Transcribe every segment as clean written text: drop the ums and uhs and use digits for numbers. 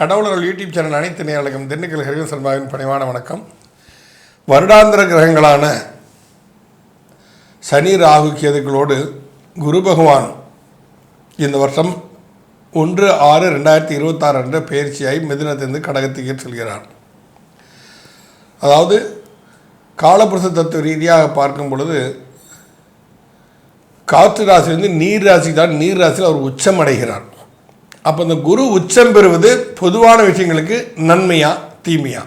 கடவுளர்கள் YouTube channel அனைத்து நேயர்களுக்கும் திண்டுக்கல் ஹரிவன் சர்மாவின் பணிவான வணக்கம். வருடாந்திர கிரகங்களான சனி ராகு கேதுக்களோடு குரு பகவான் இந்த வருஷம் 1/6/2026 என்ற பயிற்சியாய் மிதுனத்திலிருந்து கடகத்துக்கு செல்கிறார். அதாவது காலபுருஷ தத்துவ ரீதியாக பார்க்கும் பொழுது காற்று ராசியிலிருந்து நீர் ராசி தான், நீர் ராசியில் அவர் உச்சம் அடைகிறார். அப்போ இந்த குரு உச்சம் பெறுவது பொதுவான விஷயங்களுக்கு நன்மையா தீமையா?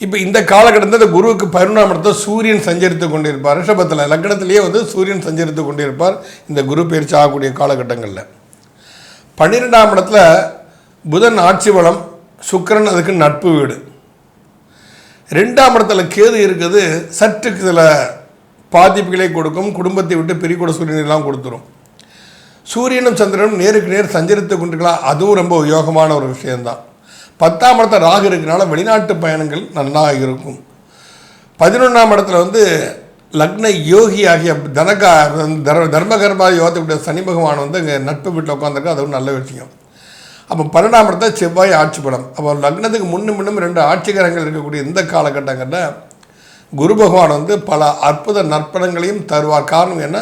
இப்போ இந்த காலகட்டத்தில் இந்த குருவுக்கு 11ஆம் இடத்துல சூரியன் சஞ்சரித்து கொண்டிருப்பார். ரிஷபத்தில் லக்னத்திலேயே சூரியன் சஞ்சரித்து கொண்டிருப்பார் இந்த குரு பயிற்சி ஆகக்கூடிய காலகட்டங்களில். 12ஆம் இடத்துல புதன் ஆட்சி பலம், சுக்கிரன் அதுக்கு நட்பு வீடு. 2ஆம் இடத்துல கேது இருக்குது, சற்று சில பாதிப்புகளை கொடுக்கும், குடும்பத்தை விட்டு பிரிக்கூட சூரியனெல்லாம் கொடுத்துரும். சூரியனும் சந்திரனும் நேருக்கு நேர் சஞ்சரித்து கொண்டிருக்கலாம், அதுவும் ரொம்ப யோகமான ஒரு விஷயந்தான். 10ஆம் இடத்துல ராகு இருக்கிறனால வெளிநாட்டு பயணங்கள் நல்லா இருக்கும். 11ஆம் இடத்துல லக்ன யோகி ஆகிய தர்மகர்மா யோகத்துடைய சனி பகவான் இங்கே நட்பு வீட்டில் உட்காந்துருக்கு, அதுவும் நல்ல விஷயம். அப்போ 12ஆம் இடத்துல செவ்வாய் ஆட்சி பலம். அப்போ லக்னத்துக்கு முன்னும் 2 ஆட்சிகரங்கள் இருக்கக்கூடிய இந்த காலகட்டங்களில் குரு பகவான் பல அற்புத நற்பணங்களையும் தருவார். காரணம் என்ன?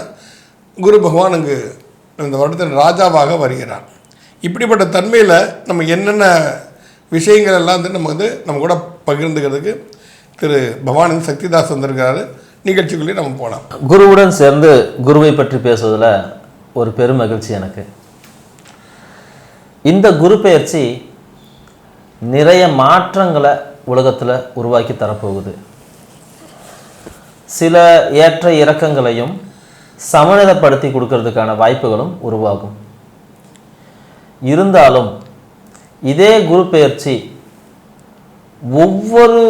குரு பகவான் இங்கு இந்த வருடத்தில் ராஜாவாக வருகிறார். இப்படிப்பட்ட தன்மையில் நம்ம என்னென்ன விஷயங்கள் எல்லாம் நம்ம கூட பகிர்ந்துக்கிறதுக்கு திரு பவானந்த் சக்திதாஸ் வந்திருக்கிறாரு. நிகழ்ச்சிக்குள்ளே நம்ம போகலாம். குருவுடன் சேர்ந்து குருவை பற்றி பேசுவதில் ஒரு பெரும் மகிழ்ச்சி எனக்கு. இந்த குரு பெயர்ச்சி நிறைய மாற்றங்களை உலகத்தில் உருவாக்கி தரப்போகுது. சில ஏற்ற இறக்கங்களையும் சமநிலைப்படுத்தி கொடுக்கறதுக்கான வாய்ப்புகளும் உருவாகும். இருந்தாலும் இதே குரு பெயர்ச்சி ஒவ்வொரு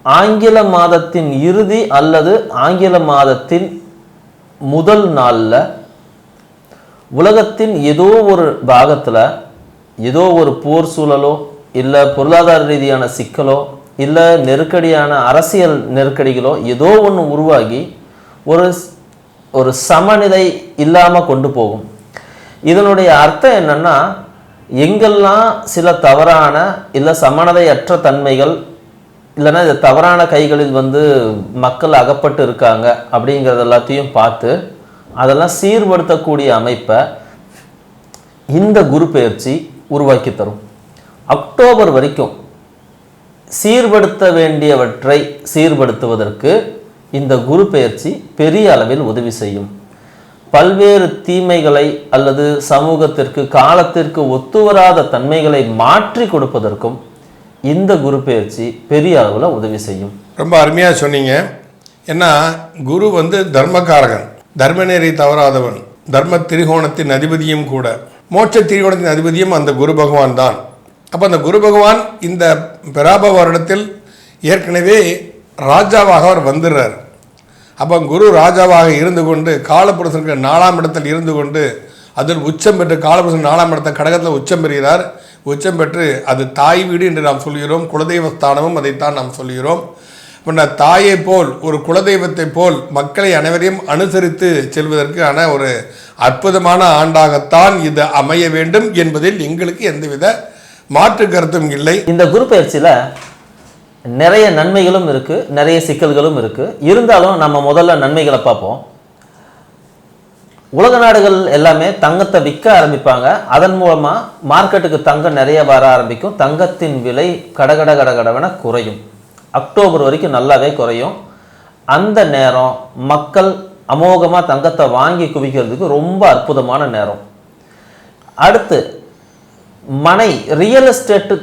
ஆங்கில மாதத்தின் இறுதி அல்லது ஆங்கில மாதத்தின் முதல் நாளில் உலகத்தின் ஏதோ ஒரு பாகத்தில் ஏதோ ஒரு போர் சூழலோ இல்லை பொருளாதார ரீதியான சிக்கலோ இல்லை நெருக்கடியான அரசியல் நெருக்கடிகளோ ஏதோ ஒன்று உருவாகி ஒரு சமநிலை இல்லாமல் கொண்டு போகும். இதனுடைய அர்த்தம் என்னன்னா, எங்கெல்லாம் சில தவறான இல்லை சமநிலையற்ற தன்மைகள் இல்லைன்னா இது தவறான கைகளில் மக்கள் அகப்பட்டு இருக்காங்க அப்படிங்கிறது எல்லாத்தையும் பார்த்து அதெல்லாம் சீர்படுத்தக்கூடிய அமைப்பை இந்த குரு பெயர்ச்சி உருவாக்கி தரும். அக்டோபர் வரைக்கும் சீர்படுத்த வேண்டியவற்றை சீர்படுத்துவதற்கு இந்த குரு பெயர்ச்சி பெரிய அளவில் உதவி செய்யும். பல்வேறு தீமைகளை அல்லது சமூகத்திற்கு காலத்திற்கு ஒத்துவராத தன்மைகளை மாற்றி கொடுப்பதற்கும் இந்த குரு பெயர்ச்சி பெரிய அளவில் உதவி செய்யும். ரொம்ப அருமையாக சொன்னீங்க. ஏன்னா குரு தர்மகாரகன், தர்மநெறி தவறாதவன், தர்ம திரிகோணத்தின் அதிபதியும் கூட, மோட்ச திரிகோணத்தின் அதிபதியும் அந்த குரு பகவான் தான். அப்போ அந்த குரு பகவான் இந்த பிராப வருடத்தில் ஏற்கனவே ராஜாவாக அவர் வந்துடுறார். அப்போ குரு ராஜாவாக இருந்து கொண்டு காலபுருஷனுக்கு 4ஆம் இடத்தில் இருந்து கொண்டு அதில் உச்சம் பெற்று காலபுருஷன் 4ஆம் இடத்தை கடகத்தில் உச்சம் பெறுகிறார். உச்சம் பெற்று அது தாய் வீடு என்று நாம் சொல்கிறோம். குலதெய்வ ஸ்தானமும் அதைத்தான் நாம் சொல்கிறோம். இப்போ தாயை போல் ஒரு குலதெய்வத்தை போல் மக்களை அனைவரையும் அனுசரித்து செல்வதற்கான ஒரு அற்புதமான ஆண்டாகத்தான் இது அமைய வேண்டும் என்பதில் எங்களுக்கு எந்தவித மாற்று கருத்தும் இல்லை. இந்த குரு பயிற்சியில் நிறைய நன்மைகளும் இருக்கு, நிறைய சிக்கல்களும் இருக்கு. இருந்தாலும் நம்ம முதல்ல நன்மைகளை பார்ப்போம். உலக நாடுகள் எல்லாமே தங்கத்தை விற்க ஆரம்பிப்பாங்க. அதன் மூலமா மார்க்கெட்டுக்கு தங்கம் நிறைய வர ஆரம்பிக்கும். தங்கத்தின் விலை கடகடவென குறையும். அக்டோபர் வரைக்கும் நல்லாவே குறையும். அந்த நேரம் மக்கள் அமோகமாக தங்கத்தை வாங்கி குவிக்கிறதுக்கு ரொம்ப அற்புதமான நேரம். அடுத்து மனை ரியல் எஸ்டேட்டு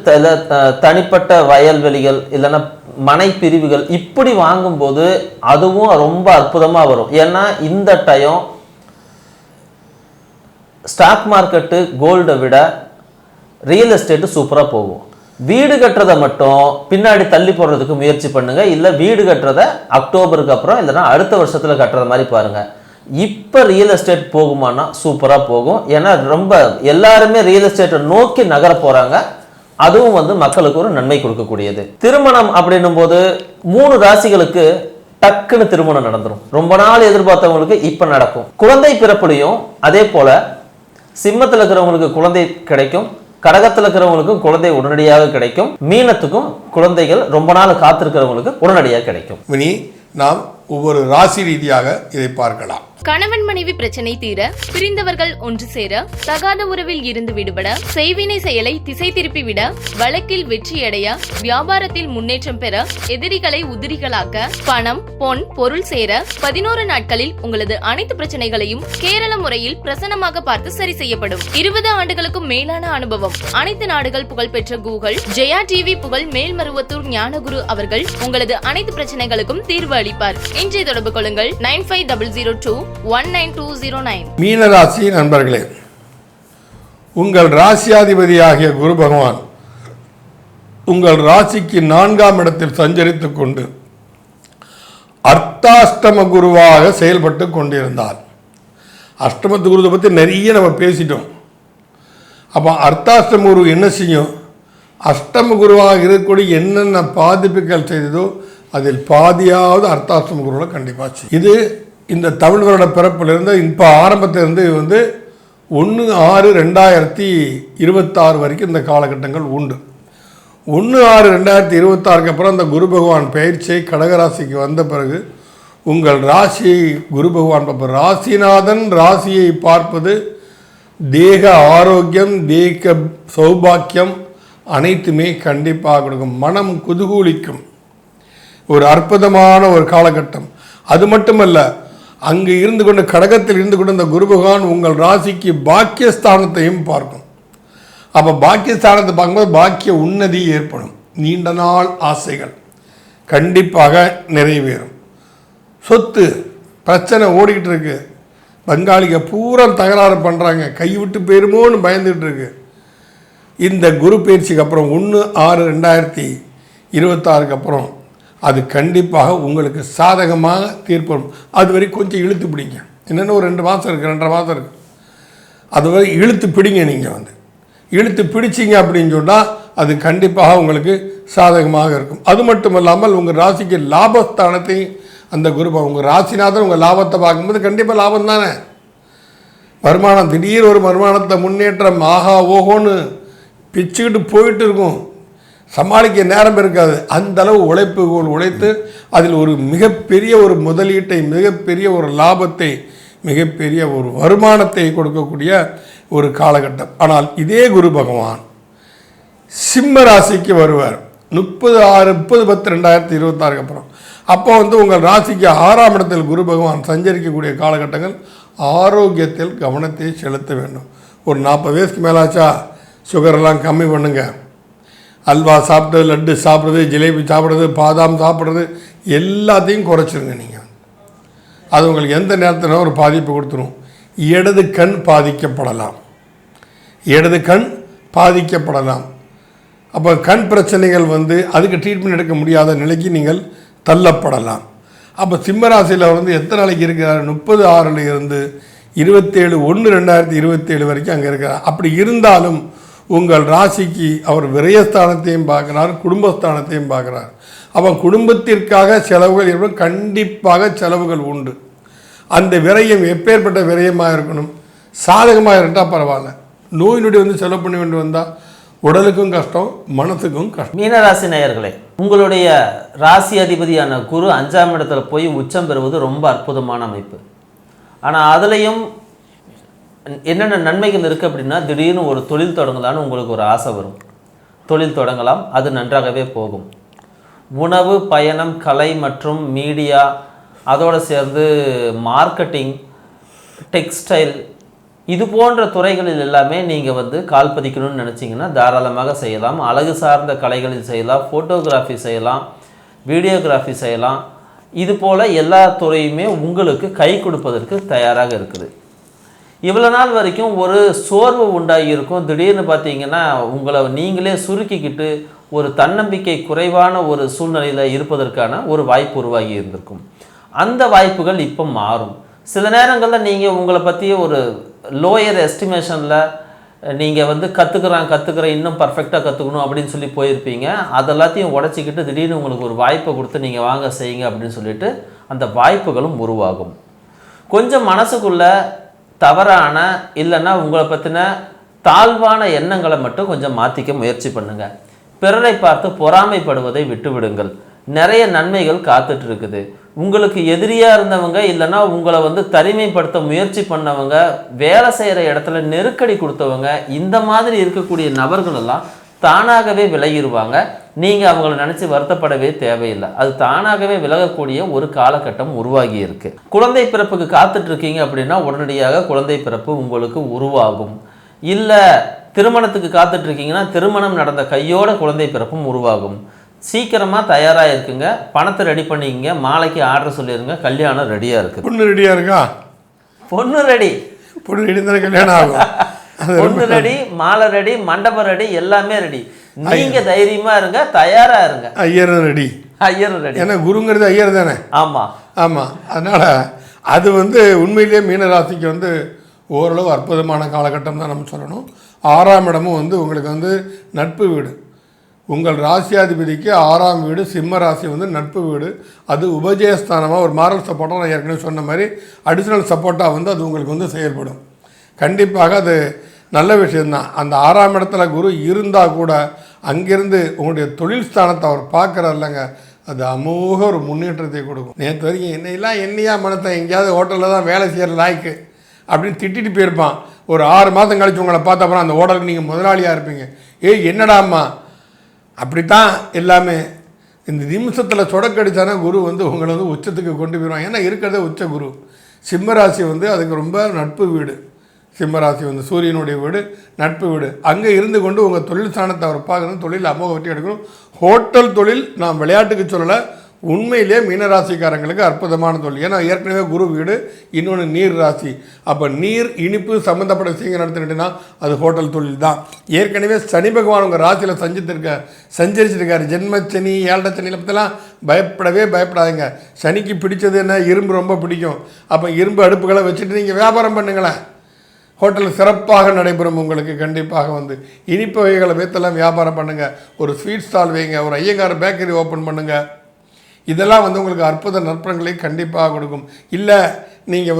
தனிப்பட்ட வயல்வெளிகள் இல்லைன்னா மனை பிரிவுகள் இப்படி வாங்கும்போது அதுவும் ரொம்ப அற்புதமாக வரும். ஏன்னா இந்த டைம் ஸ்டாக் மார்க்கெட்டு கோல்டை விட ரியல் எஸ்டேட்டு சூப்பராக போகும். வீடு கட்டுறதை மட்டும் பின்னாடி தள்ளி போடுறதுக்கு முயற்சி பண்ணுங்க. இல்லை வீடு கட்டுறதை அக்டோபருக்கு அப்புறம் இல்லைன்னா அடுத்த வருஷத்தில் கட்டுறது மாதிரி பாருங்க. இப்போ ரியல் எஸ்டேட் போகுமானா சூப்பராக போகும். ஏன்னா ரொம்ப எல்லாருமே ரியல் எஸ்டேட்டை நோக்கி நகர போகிறாங்க. அதுவும் மக்களுக்கு ஒரு நன்மை கொடுக்கக்கூடியது. திருமணம் அப்படின்னும் போது 3 ராசிகளுக்கு டக்குன்னு திருமணம் நடந்துடும். ரொம்ப நாள் எதிர்பார்த்தவங்களுக்கு இப்போ நடக்கும். குழந்தை பிறப்புலையும் அதே போல் சிம்மத்தில் இருக்கிறவங்களுக்கு குழந்தை கிடைக்கும், கடகத்தில் இருக்கிறவங்களுக்கும் குழந்தை உடனடியாக கிடைக்கும். மீனத்துக்கும் குழந்தைகள் ரொம்ப நாள் காத்திருக்கிறவங்களுக்கு உடனடியாக கிடைக்கும். இனி நாம் ஒவ்வொரு ராசி ரீதியாக இதை பார்க்கலாம். கணவன் மனைவி பிரச்சனை தீர, பிரிந்தவர்கள் ஒன்று சேர, தகாத உறவில் இருந்து விடுபட, செய்வினை செயலை திசை திருப்பி விட, வழக்கில் வெற்றியடைய, வியாபாரத்தில் முன்னேற்றம் பெற, எதிரிகளை உதிரிகளாக்க, பணம் பொன் பொருள் சேர 11 நாட்களில் உங்களது அனைத்து பிரச்சனைகளையும் கேரள முறையில் பிரசன்னமாக பார்த்து சரி செய்யப்படும். 20 ஆண்டுகளுக்கும் மேலான அனுபவம், அனைத்து நாடுகள் புகழ்பெற்ற கூகுள் ஜெயா டிவி புகழ் மேல்மருவத்தூர் ஞானகுரு அவர்கள் உங்களது அனைத்து பிரச்சனைகளுக்கும் தீர்வு அளிப்பார். இன்றைய தொடர்பு கொள்ளுங்கள் 9500219209. மீனராசி நண்பர்களே, உங்கள் ராசியாதிபதியாகிய குரு பகவான் உங்கள் ராசிக்கு 4ஆம் இடத்தில் சஞ்சரித்துக் கொண்டு அர்த்தாஷ்டம குருவாக செயல்பட்டு கொண்டிருந்தார். அஷ்டமத்து குருவை பற்றி நிறைய நம்ம பேசிட்டோம். அப்போ அர்த்தாஷ்டம குரு என்ன செய்யும்? அஷ்டம குருவாக இருக்கக்கூடிய என்னென்ன பாதிப்புகள் செய்ததோ அதில் பாதியாவது அர்த்தாஷ்டம குருவில் கண்டிப்பாக செய்யும். இது இந்த தமிழ் வருட பிறப்பிலிருந்து இப்போ ஆரம்பத்திலிருந்து வந்து 1/6/2026 வரைக்கும் இந்த காலகட்டங்கள் உண்டு. 1/6/2026 அப்புறம் அந்த குரு பகவான் பயிற்சியை கடகராசிக்கு வந்த பிறகு உங்கள் ராசியை குரு பகவான் பார்ப்ப ராசிநாதன் ராசியை பார்ப்பது தேக ஆரோக்கியம், தேக சௌபாக்கியம் அனைத்துமே கண்டிப்பாக கொடுக்கும். மனம் குதூகூலிக்கும். ஒரு அற்புதமான ஒரு காலகட்டம். அது மட்டுமல்ல, அங்கு இருந்து கொண்டு கடகத்தில் இருந்து கொண்டு இந்த குரு பகவான் உங்கள் ராசிக்கு பாக்கியஸ்தானத்தையும் பார்க்கும். அப்போ பாக்கியஸ்தானத்தை பார்க்கும்போது பாக்கிய உன்னதி ஏற்படும். நீண்ட நாள் ஆசைகள் கண்டிப்பாக நிறைவேறும். சொத்து பிரச்சனை ஓடிக்கிட்டு இருக்கு. பங்காளிக பூரா தகராறு பண்ணுறாங்க, கைவிட்டு போயிருமோன்னு பயந்துகிட்டு இருக்கு. இந்த குரு பயிற்சிக்கு அப்புறம் 1/6/2026 அப்புறம் அது கண்டிப்பாக உங்களுக்கு சாதகமாக தீர்ப்படும். அதுவரை கொஞ்சம் இழுத்து பிடிங்க. என்னென்ன ஒரு 2 மாதம் இருக்குது, 2.5 மாதம் இருக்குது. அதுவரை இழுத்து பிடிங்க. நீங்கள் வந்து இழுத்து பிடிச்சிங்க அப்படின்னு சொன்னால் அது கண்டிப்பாக உங்களுக்கு சாதகமாக இருக்கும். அது மட்டும் இல்லாமல் உங்கள் ராசிக்கு லாபஸ்தானத்தை அந்த குரு உங்கள் ராசிநாதன் உங்கள் லாபத்தை பார்க்கும்போது கண்டிப்பாக லாபம் தானே. வருமானம் திடீர் ஒரு வருமானத்தை முன்னேற்றம் ஆஹா ஓஹோன்னு பிச்சுக்கிட்டு போயிட்டு இருக்கும். சமாளிக்க நேரம் இருக்காது. அந்த அளவு உழைப்புகள் உழைத்து அதில் ஒரு மிகப்பெரிய ஒரு முதலீட்டை, மிகப்பெரிய ஒரு லாபத்தை, மிகப்பெரிய ஒரு வருமானத்தை கொடுக்கக்கூடிய ஒரு காலகட்டம். ஆனால் இதே குரு பகவான் சிம்ம ராசிக்கு வருவார் 30/6/10/2026 அப்புறம். அப்போ வந்து உங்கள் ராசிக்கு 6ஆம் இடத்தில் குரு பகவான் சஞ்சரிக்கக்கூடிய காலகட்டங்கள் ஆரோக்கியத்தில் கவனத்தை செலுத்த வேண்டும். ஒரு 40 வயசுக்கு மேலாச்சா சுகரெல்லாம் கம்மி பண்ணுங்க. அல்வா சாப்பிட்றது, லட்டு சாப்பிட்றது, ஜிலேபி சாப்பிட்றது, பாதாம் சாப்பிட்றது எல்லாத்தையும் குறைச்சிருங்க. நீங்கள் அது உங்களுக்கு எந்த நேரத்தில் ஒரு பாதிப்பு கொடுத்துரும். இடது கண் பாதிக்கப்படலாம், இடது கண் பாதிக்கப்படலாம். அப்போ கண் பிரச்சனைகள் வந்து அதுக்கு ட்ரீட்மெண்ட் எடுக்க முடியாத நிலைக்கு நீங்கள் தள்ளப்படலாம். அப்போ சிம்மராசியில் வந்து எத்தனை நாளைக்கு இருக்கிறார்? 30/6 27/1/2027 வரைக்கும் அங்கே இருக்கிறார். அப்படி இருந்தாலும் உங்கள் ராசிக்கு அவர் விரயஸ்தானத்தையும் பார்க்குறார், குடும்பஸ்தானத்தையும் பார்க்குறார். அப்போ குடும்பத்திற்காக செலவுகள் ஏற்படும். கண்டிப்பாக செலவுகள் உண்டு. அந்த விரயம் எப்பேற்பட்ட விரயமாக இருக்கணும்? சாதகமாக இருந்தால் பரவாயில்ல. நோய் நொடி வந்து செலவு பண்ண வேண்டி வந்தால் உடலுக்கும் கஷ்டம், மனசுக்கும் கஷ்டம். மீனராசி நேயர்களே, உங்களுடைய ராசி அதிபதியான குரு 5ஆம் இடத்துல போய் உச்சம் பெறுவது ரொம்ப அற்புதமான அமைப்பு. ஆனால் அதுலேயும் என்னென்ன நன்மைகள் இருக்குது அப்படின்னா, திடீர்னு ஒரு தொழில் தொடங்கலான்னு உங்களுக்கு ஒரு ஆசை வரும். தொழில் தொடங்கலாம், அது நன்றாகவே போகும். உணவு, பயணம், கலை மற்றும் மீடியா, அதோடு சேர்ந்து மார்க்கெட்டிங், டெக்ஸ்டைல், இது போன்ற துறைகளில் எல்லாமே நீங்கள் வந்து கால் பதிக்கணும்னு நினச்சிங்கன்னா தாராளமாக செய்யலாம். அழகு சார்ந்த கலைகளில் செய்யலாம், ஃபோட்டோகிராஃபி செய்யலாம், வீடியோகிராஃபி செய்யலாம். இது போல் எல்லா துறையுமே உங்களுக்கு கை கொடுப்பதற்கு தயாராக இருக்குது. இவ்வளோ நாள் வரைக்கும் ஒரு சோர்வு உண்டாகி இருக்கும். திடீர்னு பார்த்தீங்கன்னா உங்களை நீங்களே சுருக்கிக்கிட்டு ஒரு தன்னம்பிக்கை குறைவான ஒரு சூழ்நிலையில் இருப்பதற்கான ஒரு வாய்ப்பு உருவாகி இருந்திருக்கும். அந்த வாய்ப்புகள் இப்போ மாறும். சில நேரங்களில் நீங்கள் உங்களை பற்றி ஒரு லோயர் எஸ்டிமேஷனில் நீங்கள் வந்து கற்றுக்கிறேன் இன்னும் பர்ஃபெக்டாக கற்றுக்கணும் அப்படின்னு சொல்லி போயிருப்பீங்க. அதெல்லாத்தையும் உடச்சிக்கிட்டு திடீர்னு உங்களுக்கு ஒரு வாய்ப்பை கொடுத்து நீங்கள் வாங்க செய்யுங்க அப்படின்னு சொல்லிட்டு அந்த வாய்ப்புகளும் உருவாகும். கொஞ்சம் மனசுக்குள்ளே தவறான இல்லைன்னா உங்களை பற்றின தாழ்வான எண்ணங்களை மட்டும் கொஞ்சம் மாற்றிக்க முயற்சி பண்ணுங்க. பிறரை பார்த்து பொறாமைப்படுவதை விட்டுவிடுங்கள். நிறைய நன்மைகள் காத்துட்டு இருக்குது. உங்களுக்கு எதிரியாக இருந்தவங்க இல்லைன்னா உங்களை தனிமைப்படுத்த முயற்சி பண்ணவங்க, வேலை செய்கிற இடத்துல நெருக்கடி கொடுத்தவங்க, இந்த மாதிரி இருக்கக்கூடிய நபர்கள் எல்லாம் தானாகவே விலகிடுவாங்க. நீங்கள் அவங்கள நினச்சி வருத்தப்படவே தேவையில்லை. அது தானாகவே விலகக்கூடிய ஒரு காலகட்டம் உருவாகி இருக்கு. குழந்தை பிறப்புக்கு காத்துட்டு இருக்கீங்க அப்படின்னா உடனடியாக குழந்தை பிறப்பு உங்களுக்கு உருவாகும். இல்லை திருமணத்துக்கு காத்துட்டு இருக்கீங்கன்னா திருமணம் நடந்த கையோட குழந்தை பிறப்பும் உருவாகும். சீக்கிரமாக தயாராக இருக்குங்க. பணத்தை ரெடி பண்ணிக்கங்க. மாலைக்கு ஆர்டர் சொல்லிடுங்க. கல்யாணம் ரெடியாக இருக்குது. பொண்ணு ரெடியாக இருக்கா? பொண்ணு ரெடி. பொண்ணு ரெடி இருந்தாலும் கல்யாணம் ஆகும். பொண்ணு ரெடி, மாலை ரெடி, மண்டபம் ரெடி, எல்லாமே ரெடி. நீங்க தைரியமா இருங்க, தயாரா இருங்க. ஐயரும் ரெடி. ஐயரும் ரெடி. ஏன்னா குருங்கிறது ஐயர் தானே. ஆமா ஆமா. அதனால அது உண்மையிலேயே மீனராசிக்கு ஓரளவு அற்புதமான காலகட்டம் தான் நம்ம சொல்லணும். 6ஆம் இடமும் உங்களுக்கு நட்பு வீடு. உங்கள் ராசியாதிபதிக்கு 6ஆம் வீடு சிம்ம ராசி நட்பு வீடு. அது உபஜயஸ்தானமாக ஒரு மாரல் சப்போர்ட்டாக நான் ஏற்கனவே சொன்ன மாதிரி அடிஷ்னல் சப்போர்ட்டாக அது உங்களுக்கு செயல்படும். கண்டிப்பாக அது நல்ல விஷயந்தான். அந்த 6ஆம் இடத்துல குரு இருந்தால் கூட அங்கேருந்து உங்களுடைய தொழில் ஸ்தானத்தை அவர் பார்க்குறாரு இல்லைங்க, அது அமோக ஒரு முன்னேற்றத்தை கொடுக்கும். நேற்று வரைக்கும் என்னையா மனத்தை எங்கேயாவது ஹோட்டலில் தான் வேலை செய்கிற லாய்க்கு அப்படின்னு திட்டிட்டு போயிருப்பான். ஒரு 6 மாதம் கழிச்சு உங்களை பார்த்த அப்புறம் அந்த ஹோட்டலுக்கு நீங்கள் முதலாளியாக இருப்பீங்க. என்னடாம்மா அப்படித்தான் எல்லாமே. இந்த நிமிஷத்தில் சொடக்கடிச்சானா குரு உங்களை உச்சத்துக்கு கொண்டு போயிடுவான். ஏன்னா இருக்கிறதே உச்ச குரு. சிம்மராசி அதுக்கு ரொம்ப நட்பு வீடு. சிம்மராசி சூரியனுடைய வீடு, நட்பு வீடு. அங்கே இருந்து கொண்டு உங்கள் தொழில் ஸ்தானத்தை அவர் பார்க்கணும். தொழில் அமோக வெற்றி எடுக்கணும். ஹோட்டல் தொழில் நான் விளையாட்டுக்கு சொல்லலை, உண்மையிலே மீனராசிக்காரங்களுக்கு அற்புதமான தொழில். ஏன்னா ஏற்கனவே குரு வீடு, இன்னொன்று நீர் ராசி. அப்போ நீர் இனிப்பு சம்மந்தப்பட்ட விஷயங்கள் நடத்தினா அது ஹோட்டல் தொழில் தான். ஏற்கனவே சனி பகவான் உங்கள் ராசியில் சஞ்சரிச்சிருக்காரு. ஜென்மச்சனி, 7 சனியில் பற்றிலாம் பயப்படாதீங்க. சனிக்கு பிடிச்சது என்ன? இரும்பு ரொம்ப பிடிக்கும். அப்போ இரும்பு அடுப்புகளை வச்சுட்டு நீங்கள் வியாபாரம் பண்ணுங்களேன். ஹோட்டல் சிறப்பாக நடைபெறும். உங்களுக்கு கண்டிப்பாக இனிப்பு வகைகளை வைத்தெல்லாம் வியாபாரம் பண்ணுங்கள். ஒரு ஸ்வீட் ஸ்டால் வைங்க, ஒரு ஐயங்கார் பேக்கரி ஓப்பன் பண்ணுங்கள். இதெல்லாம் உங்களுக்கு அற்புத நற்பங்களை கண்டிப்பாக கொடுக்கும். இல்லை நீங்கள்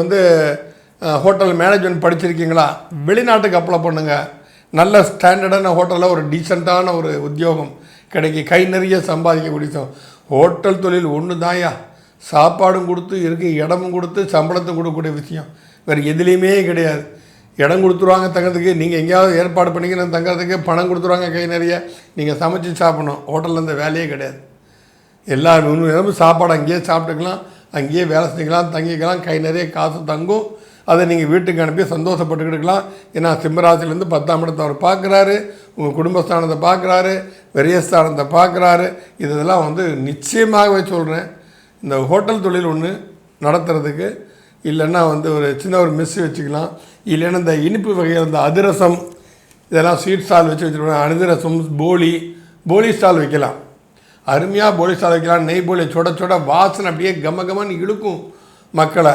ஹோட்டல் மேனேஜ்மெண்ட் படிச்சிருக்கீங்களா, வெளிநாட்டுக்கு அப்ளை பண்ணுங்கள். நல்ல ஸ்டாண்டர்டான ஹோட்டலில் ஒரு டீசெண்டான ஒரு உத்தியோகம் கிடைக்கும். கை நிறைய சம்பாதிக்கக்கூடிய ஹோட்டல் தொழில் ஒன்று தாயா. சாப்பாடும் கொடுத்து இருக்க இடமும் கொடுத்து சம்பளத்தும் கொடுக்கக்கூடிய விஷயம் வேறு எதுலேயுமே கிடையாது. இடம் கொடுத்துருவாங்க தங்கிறதுக்கு, நீங்கள் எங்கேயாவது ஏற்பாடு பண்ணிக்கணும் தங்கிறதுக்கு பணம் கொடுத்துருவாங்க கை நிறைய. நீங்கள் சமைச்சு சாப்பிடணும். ஹோட்டலில் இந்த வேலையே கிடையாது. எல்லா நேரமும் சாப்பாடு அங்கேயே சாப்பிட்டுக்கலாம், அங்கேயே வேலை செஞ்சுக்கலாம், தங்கிக்கலாம். கை நிறைய காசு தங்கும். அதை நீங்கள் வீட்டுக்கு அனுப்பி சந்தோஷப்பட்டுக்கிட்டுக்கலாம். ஏன்னா சிம்மராசிலேருந்து 10ஆம் இடத்தை அவர் பார்க்குறாரு, உங்கள் குடும்பஸ்தானத்தை பார்க்குறாரு, விரயஸ்தானத்தை பார்க்குறாரு. இதெல்லாம் நிச்சயமாகவே சொல்கிறேன். இந்த ஹோட்டல் தொழில் ஒன்று நடத்துறதுக்கு இல்லைன்னா ஒரு சின்ன ஒரு மெஸ் வச்சுக்கலாம். இல்லைன்னா இந்த இனிப்பு வகையில் இந்த அதிரசம் இதெல்லாம் ஸ்வீட் ஸ்டால் வச்சுருவாங்க. அதிரசம், போலி ஸ்டால் வைக்கலாம். அருமையாக போலி ஸ்டால் வைக்கலாம். நெய் போலி சுட வாசனை அப்படியே கமன்னு இழுக்கும் மக்களை.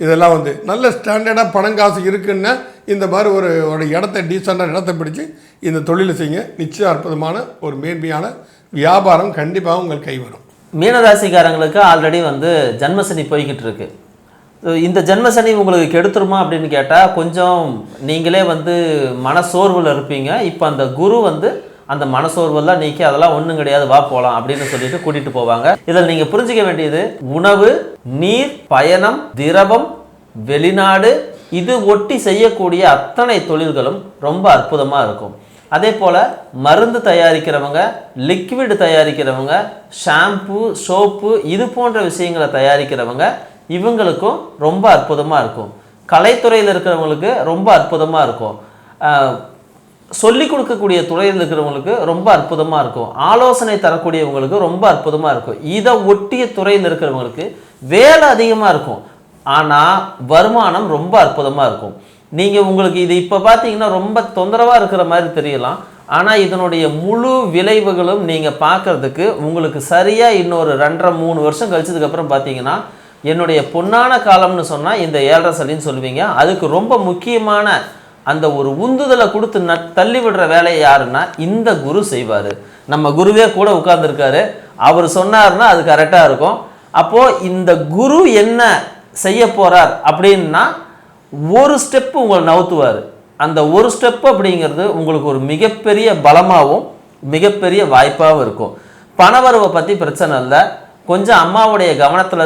இதெல்லாம் நல்ல ஸ்டாண்டர்டாக பணம் காசு இருக்குன்னா இந்த மாதிரி ஒரு இடத்த டீசெண்டான இடத்த பிடிச்சி இந்த தொழிலை செய்யுங்க. நிச்சயம் அற்புதமான ஒரு மேன்மையான வியாபாரம் கண்டிப்பாக உங்கள் கை வரும். மீனராசிக்காரங்களுக்கு ஆல்ரெடி ஜன்மசனி போய்கிட்டு இருக்கு. இந்த ஜென்மசனி உங்களுக்கு கெடுத்துருமா அப்படின்னு கேட்டால் கொஞ்சம் நீங்களே மனசோர்வில் இருப்பீங்க. இப்போ அந்த குரு அந்த மனசோர்வெல்லாம் நீக்கி அதெல்லாம் ஒன்றும் கிடையாது, வா போகலாம் அப்படின்னு சொல்லிட்டு கூட்டிகிட்டு போவாங்க. இதில் நீங்கள் புரிஞ்சிக்க வேண்டியது உணவு, நீர், பயணம், திரவம், வெளிநாடு, இது ஒட்டி செய்யக்கூடிய அத்தனை தொழில்களும் ரொம்ப அற்புதமாக இருக்கும். அதே போல் மருந்து தயாரிக்கிறவங்க, லிக்விட் தயாரிக்கிறவங்க, ஷாம்பு, சோப்பு, இது போன்ற விஷயங்களை தயாரிக்கிறவங்க, இவங்களுக்கும் ரொம்ப அற்புதமாக இருக்கும். கலைத்துறையில் இருக்கிறவங்களுக்கு ரொம்ப அற்புதமாக இருக்கும். சொல்லிக் கொடுக்கக்கூடிய துறையில் இருக்கிறவங்களுக்கு ரொம்ப அற்புதமாக இருக்கும். ஆலோசனை தரக்கூடியவங்களுக்கு ரொம்ப அற்புதமாக இருக்கும். இதை ஒட்டிய துறையில் இருக்கிறவங்களுக்கு வேலை அதிகமாக இருக்கும், ஆனால் வருமானம் ரொம்ப அற்புதமாக இருக்கும். நீங்கள் உங்களுக்கு இது இப்போ பார்த்தீங்கன்னா ரொம்ப தொந்தரவாக இருக்கிற மாதிரி தெரியலாம், ஆனால் இதனுடைய முழு விளைவுகளும் நீங்கள் பார்க்குறதுக்கு உங்களுக்கு சரியாக இன்னொரு 2.5-3 வருஷம் கழிச்சதுக்கப்புறம் பார்த்தீங்கன்னா என்னுடைய பொன்னான காலம்னு சொன்னால் இந்த 7.5 சனின்னு சொல்லுவீங்க. அதுக்கு ரொம்ப முக்கியமான அந்த ஒரு உந்துதலை கொடுத்து தள்ளி விடுற வேலையை யாருன்னா இந்த குரு செய்வார். நம்ம குருவே கூட உட்கார்ந்துருக்காரு, அவர் சொன்னார்னா அது கரெக்டாக இருக்கும். அப்போது இந்த குரு என்ன செய்ய போகிறார் அப்படின்னா ஒரு ஸ்டெப்பு உங்களை நவுத்துவார். அந்த ஒரு ஸ்டெப் அப்படிங்கிறது உங்களுக்கு ஒரு மிகப்பெரிய பலமாகவும் மிகப்பெரிய வாய்ப்பாகவும் இருக்கும். பணவரவை பற்றி பிரச்சனை இல்லை. கொஞ்சம் அம்மாவுடைய கவனத்தில்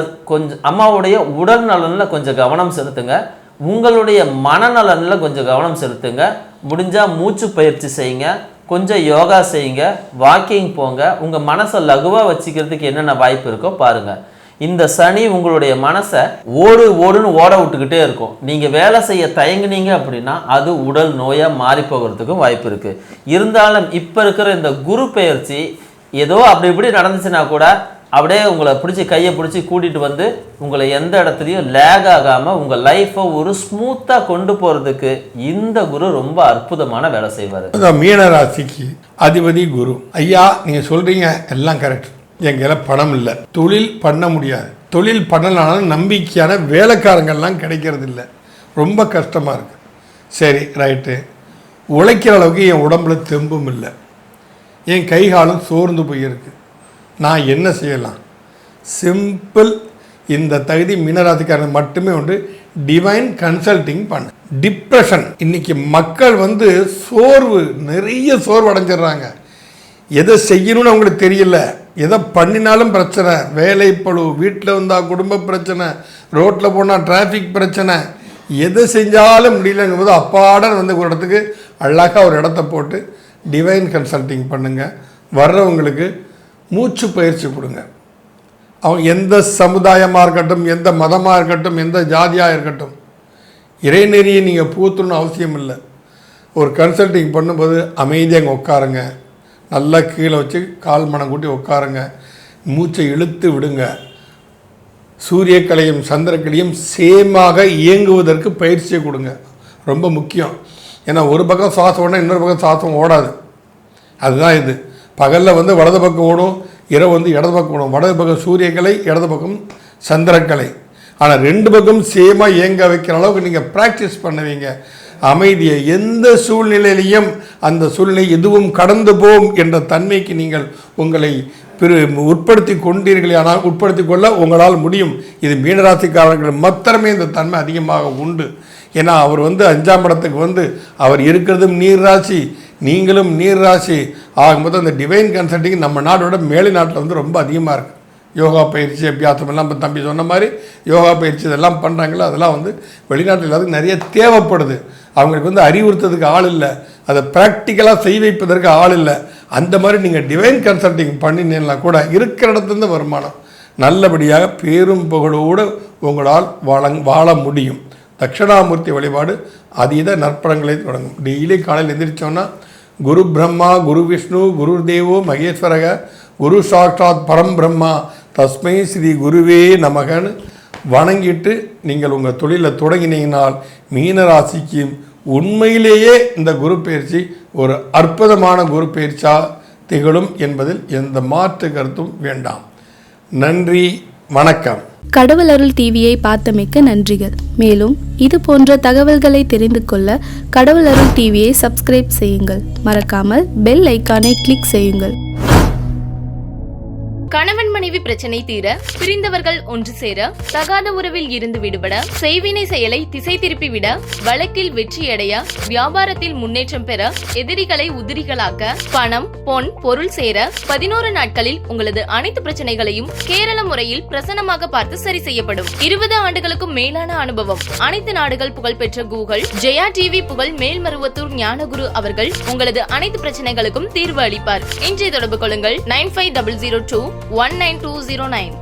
அம்மாவுடைய உடல் நலனில் கொஞ்சம் கவனம் செலுத்துங்க. உங்களுடைய மனநலனில் கொஞ்சம் கவனம் செலுத்துங்க. முடிஞ்சால் மூச்சு பயிற்சி செய்யுங்க, கொஞ்சம் யோகா செய்யுங்க, வாக்கிங் போங்க. உங்கள் மனசை லகுவாக வச்சுக்கிறதுக்கு என்னென்ன வாய்ப்பு இருக்கோ பாருங்கள். இந்த சனி உங்களுடைய மனசை ஓடுன்னு ஓட விட்டுக்கிட்டே இருக்கும். நீங்கள் வேலை செய்ய தயங்குனீங்க அப்படின்னா அது உடல் நோயாக மாறி போகிறதுக்கும் வாய்ப்பு இருக்குது. இருந்தாலும் இப்போ இருக்கிற இந்த குரு பெயர்ச்சி ஏதோ அப்படி இப்படி நடந்துச்சுன்னா கூட அப்படியே உங்களை பிடிச்சி கையை பிடிச்சி கூட்டிகிட்டு வந்து உங்களை எந்த இடத்துலையும் லேக் ஆகாமல் உங்கள் லைஃப்பை ஒரு ஸ்மூத்தாக கொண்டு போகிறதுக்கு இந்த குரு ரொம்ப அற்புதமான வேலை செய்வார். மீன ராசிக்கு அதிபதி குரு. ஐயா நீங்கள் சொல்கிறீங்க எல்லாம் கரெக்ட். எங்களை பணம் இல்லை, தொழில் பண்ண முடியாது, தொழில் பண்ணலானாலும் நம்பிக்கையான வேலைக்காரங்கள்லாம் கிடைக்கிறது இல்லை, ரொம்ப கஷ்டமாக இருக்குது. சரி ரைட்டு, உழைக்கிற அளவுக்கு என் உடம்புல தெம்பும் இல்லை, என் கை காலம் சோர்ந்து போயிருக்கு, நான் என்ன செய்யலாம்? சிம்பிள். இந்த தகுதி மீனராசிக்காரங்க மட்டுமே உண்டு. டிவைன் கன்சல்டிங் பண்ண. டிப்ரெஷன், இன்னைக்கு மக்கள் சோர்வு, நிறைய சோர்வு அடைஞ்சிடுறாங்க. எதை செய்யணும்னு அவங்களுக்கு தெரியல, எதை பண்ணினாலும் பிரச்சனை, வேலை பளு, வீட்டில் வந்தால் குடும்ப பிரச்சனை, ரோட்டில் போனால் டிராஃபிக் பிரச்சனை, எதை செஞ்சாலும் முடியலங்கும் போது அப்பாடன் ஒரு இடத்துக்கு அழகாக ஒரு இடத்த போட்டு டிவைன் கன்சல்டிங் பண்ணுங்கள். வர்றவங்களுக்கு மூச்சு பயிற்சி கொடுங்க. அவங்க எந்த சமுதாயமாக இருக்கட்டும், எந்த மதமாக இருக்கட்டும், எந்த ஜாதியாக இருக்கட்டும், இறைநெறியை நீங்கள் பூத்தணும்னு அவசியம் இல்லை. ஒரு கன்சல்டிங் பண்ணும்போது அமைதியாக அங்கே உட்காருங்க, நல்லா கீழே வச்சு கால் மனம் கூட்டி உட்காருங்க, மூச்சை இழுத்து விடுங்க. சூரியக்கலையும் சந்திரக்கலையும் சேமாக இயங்குவதற்கு பயிற்சியை கொடுங்க, ரொம்ப முக்கியம். ஏன்னா ஒரு பக்கம் சுவாசம் ஓடனா இன்னொரு பக்கம் சுவாசம் ஓடாது. அதுதான் இது. பகலில் வலது பக்கம் ஓடும், இரவு இடது பக்கம் ஓடும். வலது பக்கம் சூரியக்கலை, இடது பக்கம் சந்திரக்கலை. ஆனால் ரெண்டு பக்கம் சேமாக இயங்க வைக்கிற அளவுக்கு நீங்கள் ப்ராக்டிஸ் பண்ணுவீங்க. அமைதியை எந்த சூழ்நிலையிலையும் அந்த சூழ்நிலை எதுவும் கடந்து போகும் என்ற தன்மைக்கு நீங்கள் உங்களை உட்படுத்தி கொண்டீர்களே, ஆனால் உட்படுத்தி கொள்ள உங்களால் முடியும். இது மீனராசிக்காரர்கள் மாத்திரமே இந்த தன்மை அதிகமாக உண்டு. ஏன்னா அவர் 5ஆம் இடத்துக்கு அவர் இருக்கிறதும் நீர் ராசி, நீங்களும் நீர் ராசி ஆகும்போது அந்த டிவைன் கன்சல்டிங் நம்ம நாடோட மேலை நாட்டில் ரொம்ப அதிகமாக இருக்குது. யோகா பயிற்சி அபியாசம் எல்லாம் இப்போ தம்பி சொன்ன மாதிரி யோகா பயிற்சி இதெல்லாம் பண்ணுறாங்களோ அதெல்லாம் வெளிநாட்டில் எல்லாத்துக்கும் நிறைய தேவைப்படுது. அவங்களுக்கு அறிவுறுத்துறதுக்கு ஆள் இல்லை, அதை ப்ராக்டிக்கலாக செய் வைப்பதற்கு ஆள் இல்லை. அந்த மாதிரி நீங்கள் டிவைன் கன்சல்டிங் பண்ணினீங்கன்னா கூட இருக்கிற இடத்துலேருந்து வருமானம் நல்லபடியாக பேரும் புகழோடு உங்களால் வாழ முடியும். தட்சிணாமூர்த்தி வழிபாடு அதீத நற்பலன்களை தொடங்கும். டெய்லி காலையில் எந்திரிச்சோன்னா குரு பிரம்மா குரு விஷ்ணு குரு தேவோ மகேஸ்வரக குரு சாட்சாத் பரம் பிரம்மா தஸ்மை ஸ்ரீ குருவே நமகன்னு வணங்கிட்டு நீங்கள் உங்கள் தொழிலை தொடங்கினீங்கனால் மீனராசிக்கு உண்மையிலேயே இந்த குரு பயிற்சி ஒரு அற்புதமான குரு பயிற்சியாக திகழும் என்பதில் எந்த மாற்று கருத்தும் வேண்டாம். நன்றி, வணக்கம். கடவுள் அருள் டிவியை பார்த்தமைக்கு நன்றிகள். மேலும் இது போன்ற தகவல்களை தெரிந்து கொள்ள கடவுள் அருள் டிவியை சப்ஸ்கிரைப் செய்யுங்கள். மறக்காமல் பெல் ஐக்கானை கிளிக் செய்யுங்கள். கணவன் மனைவி பிரச்சனை தீர, பிரிந்தவர்கள் ஒன்று சேர, தகாத உறவில் இருந்து விடுபட, செய்வினை செயலை திசை திருப்பிவிட, வழக்கில் வெற்றியடைய, வியாபாரத்தில் முன்னேற்றம் பெற, எதிரிகளை உதிரிகளாக்க, பணம் பொன் பொருள் சேர 11 நாட்களில் உங்களது அனைத்து பிரச்சனைகளையும் கேரள முறையில் பிரசன்னமாக பார்த்து சரி செய்யப்படும். 20 ஆண்டுகளுக்கும் மேலான அனுபவம், அனைத்து நாடுகள் புகழ்பெற்ற கூகுள் ஜெயா டிவி புகழ் மேல்மருவத்தூர் ஞானகுரு அவர்கள் உங்களது அனைத்து பிரச்சனைகளுக்கும் தீர்வு அளிப்பார். இன்றைய தொடர்பு கொள்ளுங்கள் 9500219209.